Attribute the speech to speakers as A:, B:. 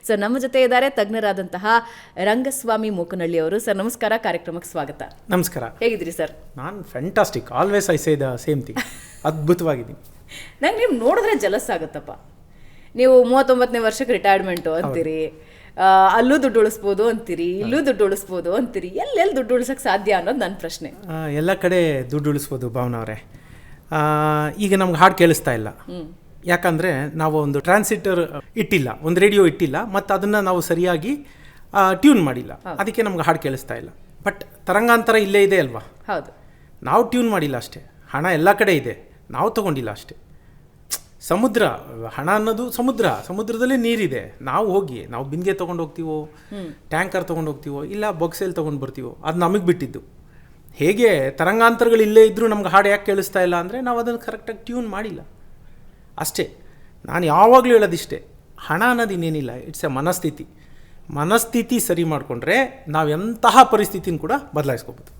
A: So ನಮ್ಮ ಜೊತೆ ಇದ್ದಾರೆ ತಜ್ಞರಾದಂತಹ ರಂಗಸ್ವಾಮಿ ಮೂಕನಹಳ್ಳಿ ಅವರು. ಸರ್ ನಮಸ್ಕಾರ, ಕಾರ್ಯಕ್ರಮಕ್ಕೆ ಸ್ವಾಗತ.
B: ನಮಸ್ಕಾರ.
A: ಹೇಗಿದ್ದೀರಿ ಸರ್?
B: ನಾನು fantastic, always I say the same thing. ಅದ್ಭುತವಾಗಿದ್ದೀನಿ.
A: ನಂಗೆ ನೀವು ನೋಡಿದ್ರೆ ಜಲಸ್ ಆಗುತ್ತಪ್ಪ. ನೀವು 39ನೇ ವರ್ಷಕ್ಕೆ ರಿಟೈರ್ಮೆಂಟು ಅಂತೀರಿ, ಅಲ್ಲೂ ದುಡ್ಡು ಉಳಿಸ್ಬೋದು ಅಂತೀರಿ, ಇಲ್ಲೂ ದುಡ್ಡು ಉಳಿಸ್ಬೋದು ಅಂತೀರಿ. ಎಲ್ಲೆಲ್ಲಿ ದುಡ್ಡು ಉಳಿಸೋಕ್ಕೆ ಸಾಧ್ಯ ಅನ್ನೋದು ನನ್ನ ಪ್ರಶ್ನೆ.
B: ಎಲ್ಲ ಕಡೆ ದುಡ್ಡು ಉಳಿಸ್ಬೋದು ಭಾವನಾ ಅವರೇ. ಈಗ ನಮ್ಗೆ ಹಾಡು ಕೇಳಿಸ್ತಾ ಇಲ್ಲ, ಯಾಕಂದರೆ ನಾವು ಒಂದು ಟ್ರಾನ್ಸಿಟರ್ ಇಟ್ಟಿಲ್ಲ, ಒಂದು ರೇಡಿಯೋ ಇಟ್ಟಿಲ್ಲ, ಮತ್ತು ಅದನ್ನು ನಾವು ಸರಿಯಾಗಿ ಟ್ಯೂನ್ ಮಾಡಿಲ್ಲ, ಅದಕ್ಕೆ ನಮ್ಗೆ ಹಾಡು ಕೇಳಿಸ್ತಾ ಇಲ್ಲ. ಬಟ್ ತರಂಗಾಂತರ ಇಲ್ಲೇ ಇದೆ ಅಲ್ವಾ?
A: ಹೌದು.
B: ನಾವು ಟ್ಯೂನ್ ಮಾಡಿಲ್ಲ ಅಷ್ಟೇ. ಹಣ ಎಲ್ಲ ಕಡೆ ಇದೆ, ನಾವು ತೊಗೊಂಡಿಲ್ಲ ಅಷ್ಟೇ. ಸಮುದ್ರ, ಹಣ ಅನ್ನೋದು ಸಮುದ್ರದಲ್ಲಿ ನೀರಿದೆ. ನಾವು ಬಿಂದಿಗೆ ತೊಗೊಂಡು ಹೋಗ್ತೀವೋ, ಟ್ಯಾಂಕರ್ ತೊಗೊಂಡು ಹೋಗ್ತೀವೋ, ಇಲ್ಲ ಬೊಕ್ಸೆಲ್ಲಿ ತೊಗೊಂಡು ಬರ್ತೀವೋ, ಅದು ನಮಗೆ ಬಿಟ್ಟಿದ್ದು. ಹೇಗೆ ತರಂಗಾಂತರಗಳು ಇಲ್ಲೇ ಇದ್ದರೂ ನಮ್ಗೆ ಹಾಡು ಯಾಕೆ ಕೇಳಿಸ್ತಾ ಇಲ್ಲ ಅಂದರೆ ನಾವು ಅದನ್ನು ಕರೆಕ್ಟಾಗಿ ಟ್ಯೂನ್ ಮಾಡಿಲ್ಲ ಅಷ್ಟೇ. ನಾನು ಯಾವಾಗಲೂ ಹೇಳೋದಿಷ್ಟೇ, ಹಣ ಅನ್ನೋದು ಇನ್ನೇನಿಲ್ಲ, ಇಟ್ಸ್ ಎ ಮನಸ್ಥಿತಿ. ಮನಸ್ಥಿತಿ ಸರಿ ಮಾಡಿಕೊಂಡ್ರೆ ನಾವು ಎಂತಹ ಪರಿಸ್ಥಿತಿನ ಕೂಡ ಬದಲಾಯಿಸ್ಕೋಬೋದು.